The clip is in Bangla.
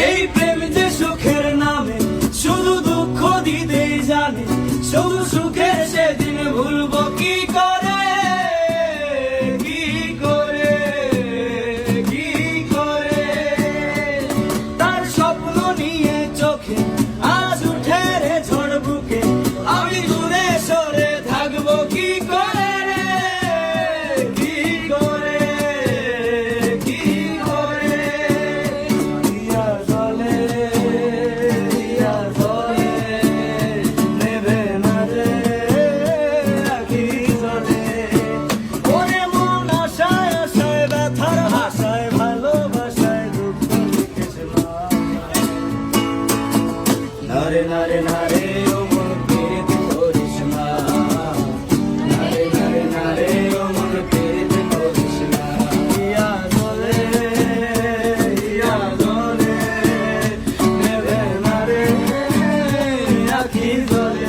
এই প্রেম যে সুখের নামে শুধু দুঃখ দিতেই জানে, শুধু সুখের সেদিন ভুলবো কি করে, কি করে, কি করে। তার স্বপ্ন নিয়ে চোখে আজ উঠে রে ঝড় বুকে, আমি দূরে সরে থাকবো কি করে রে, কি করে, কি করে। দিয়া জলে, দিয়া জলে, নেবে না রে আখি জলে। ওরে মন আশায় আশায় ব্যথার ভাষায়, ভালোবাসায় দুঃখ লিখেছে মা। নারে নারে নারে ও মন পেতে করিস না, নারে নারে নারে ও মন পেতে করিস না। ইয়া জলে, ইয়া জলে, নেবে না রে আখি জলে।